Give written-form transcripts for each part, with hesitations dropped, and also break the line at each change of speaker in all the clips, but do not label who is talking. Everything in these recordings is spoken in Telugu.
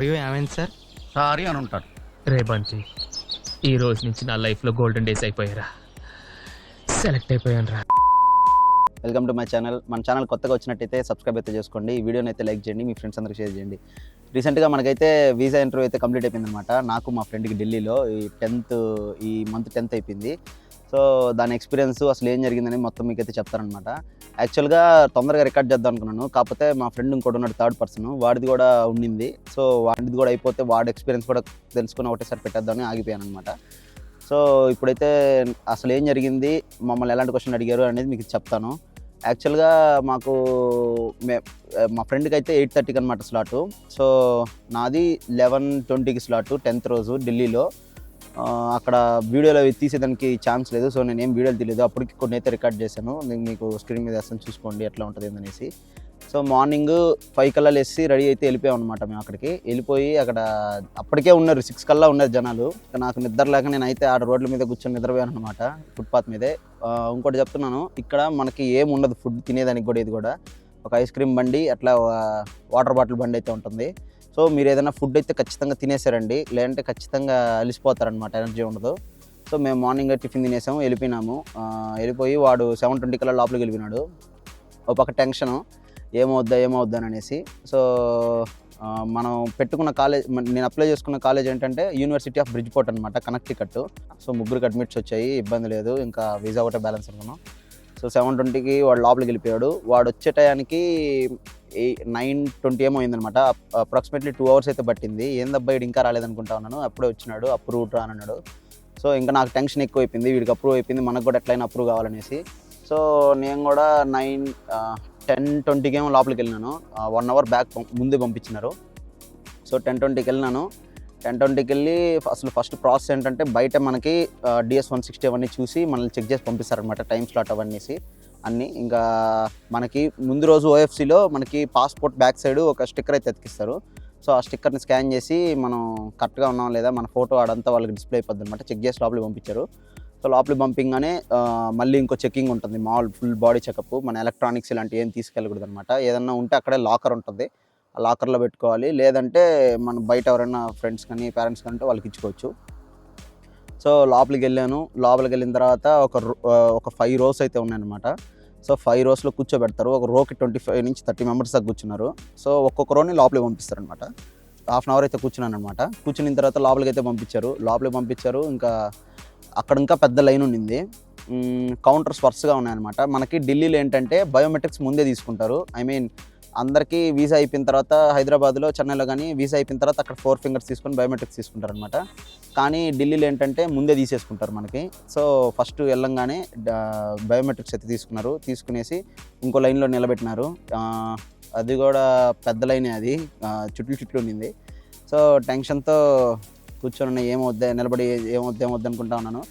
అయ్యో! ఏమైంది సార్?
సారీ అని ఉంటాడు.
రే బంటి, ఈ రోజు నుంచి నా లైఫ్లో గోల్డెన్ డేస్ అయిపోయారా. సెలెక్ట్ అయిపోయాను రా.
Welcome to my channel. మన ఛానల్ కొత్తగా వచ్చినట్టయితే సబ్స్క్రైబ్ అయితే చేసుకోండి. ఈ వీడియోని అయితే లైక్ చేయండి, మీ ఫ్రెండ్స్ అందరికి షేర్ చేయండి. రీసెంట్గా మనకైతే వీసా ఇంటర్వ్యూ అయితే కంప్లీట్ అయిపోయిందనమాట. నాకు మా ఫ్రెండ్కి ఢిల్లీలో ఈ మంత్ 10th అయిపోయింది. సో దాని ఎక్స్పీరియన్స్ అసలు ఏం జరిగిందని మొత్తం మీకైతే చెప్తారనమాట. యాక్చువల్గా తొందరగా రికార్డ్ చేద్దాం అనుకున్నాను, కాకపోతే మా ఫ్రెండ్ ఇంకోటి ఉన్నాడు థర్డ్ పర్సన్, వాడిది కూడా ఉండింది. సో వాడిది కూడా అయిపోతే వాడి ఎక్స్పీరియన్స్ కూడా తెలుసుకుని ఒకటేసారి పెట్టేద్దామని ఆగిపోయాను అనమాట. సో ఇప్పుడైతే అసలు ఏం జరిగింది, మమ్మల్ని ఎలాంటి క్వశ్చన్ అడిగారు అనేది మీకు చెప్తాను. యాక్చువల్గా మా ఫ్రెండ్కి అయితే 8:30కి అనమాట స్లాటు. సో నాది 11:20కి స్లాటు 10th రోజు ఢిల్లీలో. అక్కడ వీడియోలు అవి తీసేదానికి ఛాన్స్ లేదు. సో నేనేం వీడియోలు తీయలేదు, అప్పటికి కొన్ని అయితే రికార్డ్ చేశాను. నేను మీకు స్క్రీన్ మీద వేస్తాను, చూసుకోండి ఎట్లా ఉంటుంది అనేసి. సో మార్నింగ్ 5 కల్లా లేసి రెడీ అయితే వెళ్ళిపోయాం అనమాట. మేము అక్కడికి వెళ్ళిపోయి అక్కడ అప్పటికే ఉన్నారు 6 కల్లా ఉన్నారు జనాలు. నాకు నిద్ర లేక నేనైతే ఆడ రోడ్ల మీద కూర్చొని నిద్రపోయాను అనమాట, ఫుట్పాత్ మీదే. ఇంకోటి చెప్తున్నాను, ఇక్కడ మనకి ఏం ఉండదు ఫుడ్ తినేదానికి కూడా. ఇది కూడా ఒక ఐస్ క్రీమ్ బండి, అట్లా వాటర్ బాటిల్ బండి అయితే ఉంటుంది. సో మీరు ఏదైనా ఫుడ్ అయితే ఖచ్చితంగా తినేసారండి, లేదంటే ఖచ్చితంగా అలిసిపోతారనమాట, ఎనర్జీ ఉండదు. సో మేము మార్నింగ్ టిఫిన్ తినేసాము, వెళ్ళిపోయినాము. వెళ్ళిపోయి వాడు 7:20 కల్లా లోపలికి వెళ్ళిపోయినాడు. ఒక పక్క టెన్షను, ఏమవుద్దా అనేసి. సో మనం పెట్టుకున్న కాలేజ్, నేను అప్లై చేసుకున్న కాలేజ్ ఏంటంటే యూనివర్సిటీ ఆఫ్ బ్రిడ్జ్పోర్ట్ అనమాట, కనెక్టికట్. సో ముగ్గురికి అడ్మిట్స్ వచ్చాయి, ఇబ్బంది లేదు, ఇంకా వీసా ఒకటే బ్యాలెన్స్ అనుకున్నాం. సో 7:20కి వాడు లోపలికి వెళ్ళిపోయాడు. వాడు వచ్చే టయానికి 9:20 ఏమో అయిందనమాట. అప్రాక్సిమేట్లీ 2 hours అయితే పట్టింది. ఏందబ్బా వీడు ఇంకా రాలేదనుకుంటా ఉన్నాను. అప్పుడే వచ్చినాడు, అప్రూవ్ రా అన్నాడు. సో ఇంకా నాకు టెన్షన్ ఎక్కువ అయిపోయింది, వీడికి అప్రూవ్ అయిపోయింది, మనకు కూడా ఎట్లయినా అప్రూవ్ కావాలనేసి. సో నేను కూడా 10:20కి ఏమో లోపలికి వెళ్ళినాను. 1 hour బ్యాక్ ముందే పంపించినారు. సో 10:20కి వెళ్ళినాను. 10:20కి వెళ్ళి అసలు ఫస్ట్ ప్రాసెస్ ఏంటంటే బయట మనకి DS 160 అవన్నీ చూసి మనల్ని చెక్ చేసి పంపిస్తారనమాట, టైం స్లాట్ అవన్నీసి అన్నీ. ఇంకా మనకి ముందు రోజు OFCలో మనకి పాస్పోర్ట్ బ్యాక్ సైడ్ ఒక స్టిక్కర్ అయితే ఎతికిస్తారు. సో ఆ స్టిక్కర్ని స్కాన్ చేసి మనం కరెక్ట్గా ఉన్నాం లేదా మన ఫోటో ఆడంతా వాళ్ళకి డిస్ప్లే అయిపోద్ది అనమాట. చెక్ చేసి లోపలికి పంపించారు. సో లోపలికి పంపింగానే మళ్ళీ ఇంకో చెకింగ్ ఉంటుంది, మామూలు ఫుల్ బాడీ చెకప్. మన ఎలక్ట్రానిక్స్ ఇలాంటివి ఏం తీసుకెళ్ళకూడదు అనమాట. ఏదన్నా ఉంటే అక్కడే లాకర్ ఉంటుంది, ఆ లాకర్లో పెట్టుకోవాలి, లేదంటే మన బయట ఎవరైనా ఫ్రెండ్స్ కానీ పేరెంట్స్ కానీ వాళ్ళకి ఇచ్చుకోవచ్చు. సో లోపలికి వెళ్ళాను. లోపలికి వెళ్ళిన తర్వాత ఒక 5 rows అయితే ఉన్నాయన్నమాట. సో 5 rowsలో కూర్చోబెడతారు. ఒక రోకి 25 నుంచి 30 members దాకా కూర్చున్నారు. సో ఒక్కొక్క రోని లోపలికి పంపిస్తారనమాట. హాఫ్ అన్ అవర్ అయితే కూర్చున్నాను అనమాట. కూర్చున్న తర్వాత లోపలికి అయితే పంపించారు. ఇంకా అక్కడ ఇంకా పెద్ద లైన్ ఉండింది. కౌంటర్స్ వరుసగా ఉన్నాయన్నమాట. మనకి ఢిల్లీలో ఏంటంటే బయోమెట్రిక్స్ ముందే తీసుకుంటారు. అందరికీ వీసా అయిపోయిన తర్వాత హైదరాబాద్లో, చెన్నైలో కానీ వీసా అయిపోయిన తర్వాత అక్కడ 4 fingers తీసుకొని బయోమెట్రిక్స్ తీసుకుంటారు అనమాట. కానీ ఢిల్లీలో ఏంటంటే ముందే తీసేసుకుంటారు మనకి. సో ఫస్ట్ వెళ్ళంగానే బయోమెట్రిక్స్ అయితే తీసుకునేసి ఇంకో లైన్లో నిలబెట్టినారు. అది కూడా పెద్ద లైనే, అది చుట్లు ఉండింది. సో టెన్షన్తో కూర్చొని నిలబడి ఏమవుద్ది అనుకుంటా ఉన్నాను.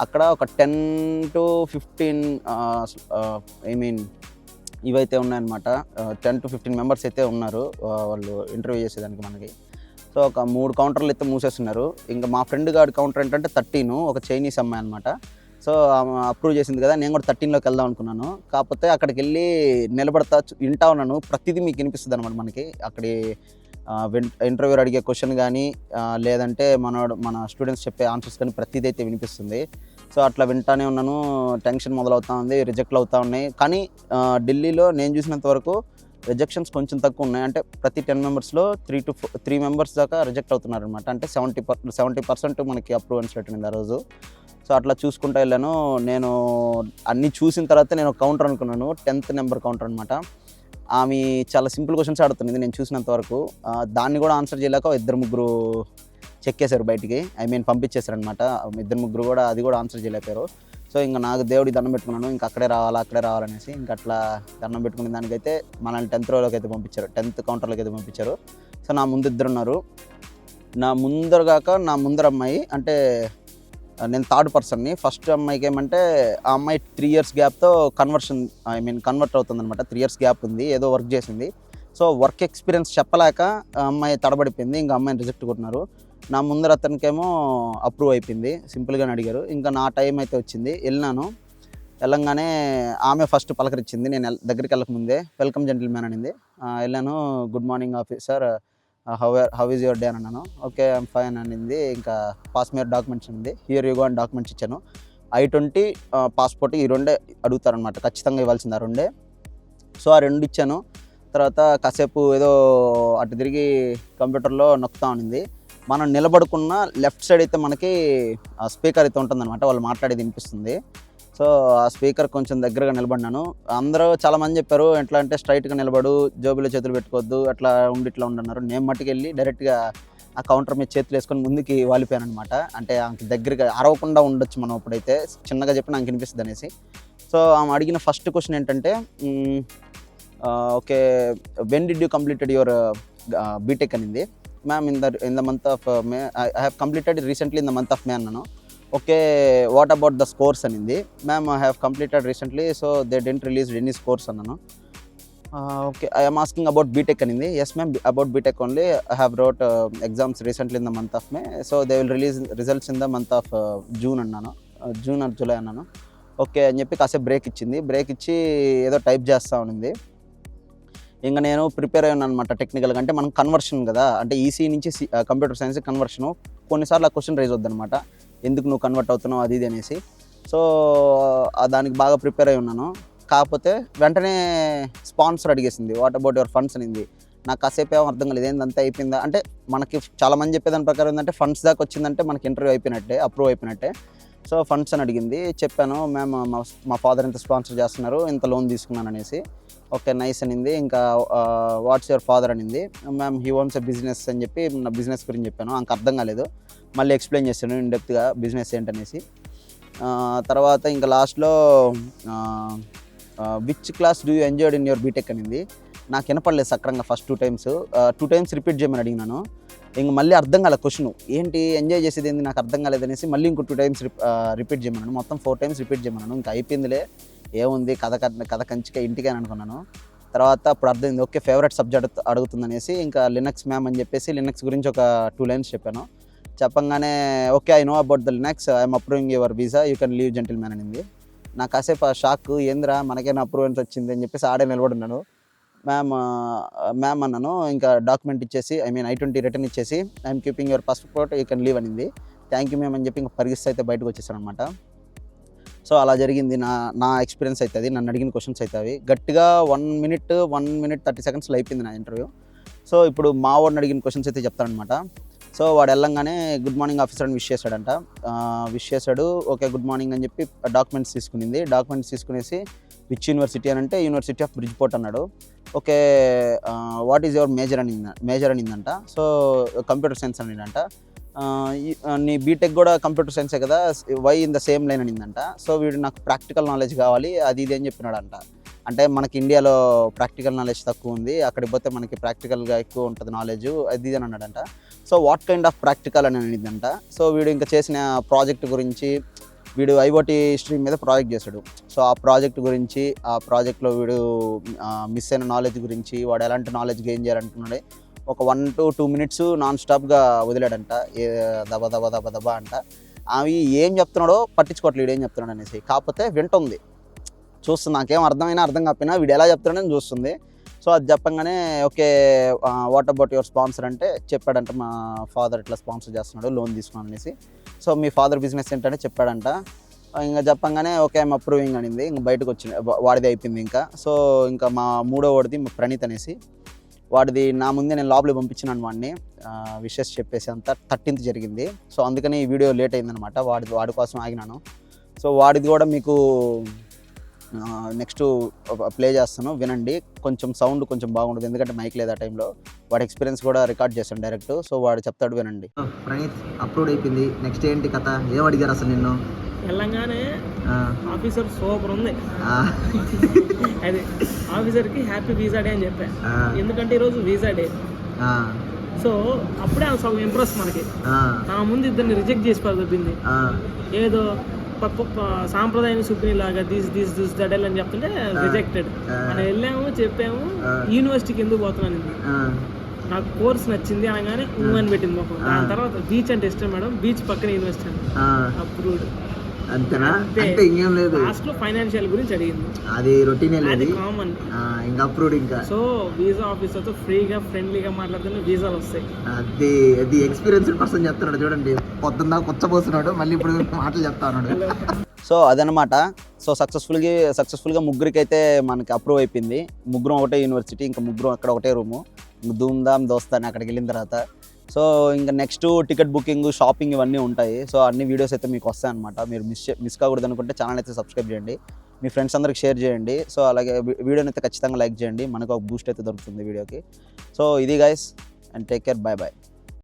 అక్కడ ఒక 10 to 15 ఇవైతే ఉన్నాయన్నమాట. 10 to 15 members అయితే ఉన్నారు వాళ్ళు ఇంటర్వ్యూ చేసేదానికి మనకి. సో ఒక 3 కౌంటర్లు అయితే మూసేస్తున్నారు. ఇంకా మా ఫ్రెండ్ గారి కౌంటర్ ఏంటంటే 13, ఒక చైనీస్ అమ్మాయి అనమాట. సో అప్రూవ్ చేసింది కదా, నేను కూడా 13లోకి వెళ్దాం అనుకున్నాను. కాకపోతే అక్కడికి వెళ్ళి నిలబడతా వింటా ఉన్నాను, ప్రతిదీ మీకు వినిపిస్తుంది అనమాట. మనకి అక్కడ ఇంటర్వ్యూర్ అడిగే క్వశ్చన్ కానీ, లేదంటే మన స్టూడెంట్స్ చెప్పే ఆన్సర్స్ కానీ ప్రతిదీ అయితే వినిపిస్తుంది. సో అట్లా వింటానే ఉన్నాను. టెన్షన్ మొదలవుతూ ఉంది, రిజెక్ట్లు అవుతూ ఉన్నాయి. కానీ ఢిల్లీలో నేను చూసినంత వరకు రిజెక్షన్స్ కొంచెం తక్కువ ఉన్నాయి. అంటే ప్రతి 10 మెంబర్స్లో 3 members దాకా రిజెక్ట్ అవుతున్నారు అనమాట. అంటే 70% మనకి అప్రూవ్ అని పెట్టింది ఆ రోజు. సో అట్లా చూసుకుంటూ వెళ్ళాను. నేను అన్నీ చూసిన తర్వాత నేను కౌంటర్ అనుకున్నాను, 10th నెంబర్ కౌంటర్ అనమాట. ఆమె చాలా సింపుల్ క్వశ్చన్స్ ఆడుతుంది నేను చూసినంత వరకు. దాన్ని కూడా ఆన్సర్ చేయలేక 2-3 చెక్కేశారు బయటికి, పంపించేశారు అనమాట. 2-3 కూడా అది కూడా ఆన్సర్ చేయలేకపోయారు. సో ఇంకా నాకు దేవుడికి దండం పెట్టుకున్నాను, ఇంకా అక్కడే రావాలనేసి. ఇంకా అట్లా దండం పెట్టుకునే దానికైతే మనల్ని 10th rowలోకి అయితే పంపించారు, 10th కౌంటర్లోకి అయితే పంపించారు. సో నా ముందు 2 ఉన్నారు. నా ముందర అమ్మాయి, అంటే నేను థర్డ్ పర్సన్ని. ఫస్ట్ అమ్మాయికి ఏమంటే ఆ అమ్మాయి 3 years గ్యాప్తో కన్వర్ట్ అవుతుందన్నమాట. 3 years గ్యాప్ ఉంది, ఏదో వర్క్ చేసింది. సో వర్క్ ఎక్స్పీరియన్స్ చెప్పలేక ఆ అమ్మాయి తడబడిపోయింది, ఇంకా అమ్మాయిని రిజెక్ట్ కొట్టినారు. నా ముందర అతనికేమో అప్రూవ్ అయిపోయింది, సింపుల్గానే అడిగారు. ఇంకా నా టైం అయితే వచ్చింది, వెళ్ళంగానే ఆమె ఫస్ట్ పలకరించింది. నేను దగ్గరికి వెళ్ళకముందే వెల్కమ్ జెంటిల్మెన్ అనింది. వెళ్ళాను, good morning officer, how is your day అని అన్నాను. ఓకే ఐఎమ్ ఫైన్ అనింది. ఇంకా పాస్ మీ డాక్యుమెంట్స్ ఉంది, హియర్ యూ గో అని డాక్యుమెంట్స్ ఇచ్చాను. I-20 పాస్పోర్ట్ ఈ రెండే అడుగుతారనమాట, ఖచ్చితంగా ఇవ్వాల్సింది ఆ రెండే. సో ఆ రెండు ఇచ్చాను. తర్వాత కాసేపు ఏదో అటు తిరిగి కంప్యూటర్లో నొక్కుతా ఉన్నింది. మనం నిలబడుకున్న లెఫ్ట్ సైడ్ అయితే మనకి స్పీకర్ అయితే ఉంటుందన్నమాట, వాళ్ళు మాట్లాడేది వినిపిస్తుంది. సో ఆ స్పీకర్ కొంచెం దగ్గరగా నిలబడినాను. అందరూ చాలామంది చెప్పారు ఎట్లా అంటే స్ట్రైట్గా నిలబడు, జోబులో చేతులు పెట్టుకోవద్దు, అట్లా ఇట్లా ఉండన్నారు. నేను మట్టుకు వెళ్ళి డైరెక్ట్గా ఆ కౌంటర్ మీద చేతులు వేసుకొని ముందుకి వాలిపోయాను అనమాట. అంటే ఆమెకి దగ్గరగా అరవకుండా ఉండొచ్చు మనం అప్పుడైతే, చిన్నగా చెప్పి నాకు వినిపిస్తుంది అనేసి. సో ఆమె అడిగిన ఫస్ట్ క్వశ్చన్ ఏంటంటే, okay when did you completed your BTech అనింది. Ma'am in the month of May I have completed recently in the month of May అన్నాను. Okay what about the scores అనింది. Ma'am I have completed recently so they didn't release any scores అన్నాను. Okay I am asking about BTech అనింది. Yes ma'am about BTech only I have wrote exams recently in the month of May so they will release results in the month of June అన్నాను, జూన్ ఆర్ జూలై అన్నాను. ఓకే అని చెప్పి కాసేపు బ్రేక్ ఇచ్చింది. బ్రేక్ ఇచ్చి ఏదో టైప్ చేస్తూ ఉన్నింది. ఇంకా నేను ప్రిపేర్ అయ్యాను అనమాట టెక్నికల్గా. అంటే మనం కన్వర్షన్ కదా, అంటే ఈసీ నుంచి కంప్యూటర్ సైన్స్ కన్వర్షను. కొన్నిసార్లు ఆ క్వశ్చన్ రైజ్ అవుద్దనమాట, ఎందుకు నువ్వు కన్వర్ట్ అవుతున్నావు అది ఇది అనేసి. సో దానికి బాగా ప్రిపేర్ అయి ఉన్నాను. కాకపోతే వెంటనే స్పాన్సర్ అడిగేసింది, వాట్ అబౌట్ యువర్ ఫండ్స్ అనింది. నాకు కాసేపు ఏమో అర్థం కాలేదు, ఏందంతా అయిపోయిందా అంటే. మనకి చాలామంది చెప్పేదాని ప్రకారం ఏంటంటే ఫండ్స్ దాకా వచ్చిందంటే మనకి ఇంటర్వ్యూ అయిపోయినట్టే, అప్రూవ్ అయిపోయినట్టే. సో ఫండ్స్ అని అడిగింది. చెప్పాను మ్యామ్ మా ఫాదర్ ఇంత స్పాన్సర్ చేస్తున్నారు, ఇంత లోన్ తీసుకున్నాను అనేసి. ఓకే నైస్ అనింది. ఇంకా వాట్స్ యువర్ ఫాదర్ అనింది. Ma'am he ones a business అని చెప్పి నా బిజినెస్ గురించి చెప్పాను. నాకు అర్థం కాలేదు, మళ్ళీ ఎక్స్ప్లెయిన్ చేశాను ఇన్ డెప్త్గా బిజినెస్ ఏంటనేసి. తర్వాత ఇంకా లాస్ట్లో which class do you enjoyed in your BTech అనింది. నాకు వినపడలేదు సక్రంగా ఫస్ట్ 2 టైమ్స్ రిపీట్ చేయమని అడిగినాను. ఇంక మళ్ళీ అర్థం కాలే క్వశ్చన్ ఏంటి ఎంజాయ్ చేసేది ఏంది నాకు అర్థం కాలేదనేసి మళ్ళీ ఇంకో 2 టైమ్స్ రిపీట్ చేయమన్నాను. మొత్తం 4 టైమ్స్ రిపీట్ చేయమన్నాను. ఇంకా అయిపోయిందిలే, ఏముంది కథ కంచిగా ఇంటికే అని అనుకున్నాను. తర్వాత అప్పుడు అర్థమైంది, ఓకే ఫేవరెట్ సబ్జెక్ట్ అడుగుతుందనేసి ఇంకా లినక్స్ మ్యామ్ అని చెప్పేసి లినక్స్ గురించి ఒక 2 లైన్స్ చెప్పాను. చెప్పంగానే okay I know about the Linux I'm approving your visa you can leave gentlemen అనింది. నాకు కాసేపు ఆ షాక్, ఏంద్రా మనకైనా అప్రూవెన్స్ వచ్చింది అని చెప్పేసి ఆడే నిలబడున్నాను. మ్యామ్ అన్నాను. ఇంకా డాక్యుమెంట్ ఇచ్చేసి I-20 రిటర్న్ ఇచ్చేసి I'm keeping your passport you can leave అనింది. థ్యాంక్ యూ మ్యామ్ అని చెప్పి ఇంకా పరిగిస్తే అయితే బయటకు వచ్చేసాను అనమాట. సో అలా జరిగింది నా ఎక్స్పీరియన్స్ అవుతుంది. నన్ను అడిగిన క్వశ్చన్స్ అవుతాయి. గట్టిగా 1 minute 30 secondsలో అయిపోయింది నా ఇంటర్వ్యూ. సో ఇప్పుడు మా వాడిని అడిగిన క్వశ్చన్స్ అయితే చెప్తానమాట. సో వాడు వెళ్ళంగానే గుడ్ మార్నింగ్ ఆఫీసర్ అని విష్ చేశాడంట. విష్ చేశాడు. ఓకే గుడ్ మార్నింగ్ అని చెప్పి డాక్యుమెంట్స్ తీసుకునింది. డాక్యుమెంట్స్ తీసుకునేసి విచ్ యూనివర్సిటీ అని అంటే యూనివర్సిటీ ఆఫ్ బ్రిడ్జ్పోర్ట్ అన్నాడు. Okay what is your major అనిందంట. సో కంప్యూటర్ సైన్స్ అనిందంట. నీ బీటెక్ కూడా కంప్యూటర్ సైన్సే కదా, why in the same line అనిందంట. సో వీడు నాకు ప్రాక్టికల్ నాలెడ్జ్ కావాలి అది ఇది అని చెప్పినాడంట. అంటే మనకి ఇండియాలో ప్రాక్టికల్ నాలెడ్జ్ తక్కువ ఉంది, అక్కడికి పోతే మనకి ప్రాక్టికల్గా ఎక్కువ ఉంటుంది నాలెడ్జ్ అది ఇది అని అన్నాడంట. So what kind of practical అని అనిందంట. సో వీడు ఇంకా చేసిన ప్రాజెక్ట్ గురించి, వీడు ఐఓటీ స్ట్రీమ్ మీద ప్రాజెక్ట్ చేశాడు. సో ఆ ప్రాజెక్ట్ గురించి, ఆ ప్రాజెక్ట్లో వీడు మిస్ అయిన నాలెడ్జ్ గురించి, వాడు ఎలాంటి నాలెడ్జ్ గెయిన్ చేయాలనుకున్నాడు ఒక 1 to 2 minutes నాన్ స్టాప్గా వదిలాడంట. దబ దబ దబ దబ అంట. అవి ఏం చెప్తున్నాడో పట్టించుకోవట్లేదు, వీడు ఏం చెప్తున్నాడు అనేసి. కాకపోతే వింటుంది, చూస్తుంది. నాకేం అర్థమైనా అర్థం కాకపోయినా వీడు ఎలా చెప్తున్నాడని చూస్తుంది. సో అది చెప్పంగానే okay what about your sponsor అంటే చెప్పాడంట, మా ఫాదర్ ఇట్లా స్పాన్సర్ చేస్తున్నాడు, లోన్ తీసుకున్నాను అనేసి. సో మీ ఫాదర్ బిజినెస్ ఏంటంటే చెప్పాడంట. ఇంకా చెప్పంగానే ఓకే ఐఎమ్ అప్రూవింగ్ అనింది. ఇంకా బయటకు వచ్చింది, వాడిది అయిపోయింది ఇంకా. సో ఇంకా మా మూడో వాడిది ప్రణీత్ అనేసి, వాడిది నా ముందే నేను లోపలికి పంపించినాను వాడిని విషెస్ చెప్పేసి. అంతా 13th జరిగింది. సో అందుకని ఈ వీడియో లేట్ అయిందనమాట, వాడి కోసం ఆగినాను. సో వాడిది కూడా మీకు నెక్స్ట్ ప్లే చేస్తాను, వినండి. కొంచెం సౌండ్ కొంచెం బాగుంటుంది ఎందుకంటే మైక్ లేదు ఆ టైంలో. వాడి ఎక్స్పీరియన్స్ కూడా రికార్డ్ చేస్తాను డైరెక్ట్. సో వాడు చెప్తాడు, వినండి.
ప్రణీత్ అప్రూవ్ అయిపోయింది, నెక్స్ట్ ఏంటి కథ, ఏం అడిగారు అసలు నిన్ను?
వెళ్ళంగానే ఆఫీసర్ సూపర్ ఉంది, అది ఆఫీసర్కి హ్యాపీ వీసా డే అని చెప్పా. ఎందుకంటే ఈరోజు వీసా డే. సో అప్పుడే ఆ సగం ఇంప్రెస్ మనకి. నా ముందు ఇద్దరిని రిజెక్ట్ చేసి పడుతుంది, ఏదో సాంప్రదాయం సుప్రీం లాగా దిస్ దడల్ అని చెప్తుంటే రిజెక్టెడ్. మనం వెళ్ళాము, చెప్పాము యూనివర్సిటీకి ఎందుకు పోతున్నాను, నాకు కోర్స్ నచ్చింది అనగానే అని పెట్టింది మొక్క. దాని తర్వాత బీచ్ అంటే ఇష్టం మేడం, బీచ్ పక్కన యూనివర్సిటీ అని అప్రూవ్డ్.
అంతేనా?
అంతే.
అంటే ఇంకేం లేదు,
లాస్ట్ లో ఫైనాన్షియల్ గురించి అడిగింది,
అది రొటీనే
అది
లేదు.
కామన్.
ఇంకా అప్రూవ్డ్ ఇంకా.
సో వీసా ఆఫీసర్ తో ఫ్రీగా ఫ్రెండ్లీగా మాట్లాడుతున్న వీసాలు వస్తాయి.
అది ఎక్స్పీరియన్స్డ్ పర్సన్ చెప్తున్నాడు చూడండి, పొద్దున్న కూర్చోబోస్తున్నాడు, మళ్ళీ ఇప్పుడు మాటలు చెప్తా ఉన్నాడు.
సో అదనమాట. సో సక్సెస్ఫుల్గా ముగ్గురికి అయితే మనకి అప్రూవ్ అయిపోయింది. ముగ్గురం ఒకటే యూనివర్సిటీ, ఇంకా ముగ్గురం అక్కడ ఒకటే రూము, ధూమ్ధామ్ దోస్తాని అక్కడికి వెళ్ళిన తర్వాత. సో ఇంకా నెక్స్ట్ టికెట్ బుకింగ్, షాపింగ్ ఇవన్నీ ఉంటాయి. సో అన్ని వీడియోస్ అయితే మీకు వస్తాయి అనమాట. మీరు మిస్ కాకూడదు అనుకుంటే ఛానల్ అయితే సబ్స్క్రైబ్ చేయండి, మీ ఫ్రెండ్స్ అందరికి షేర్ చేయండి. సో అలాగే వీడియోని అయితే ఖచ్చితంగా లైక్ చేయండి, మనకు ఒక బూస్ట్ అయితే దొరుకుతుంది వీడియోకి. సో ఇది guys, and take care, bye bye.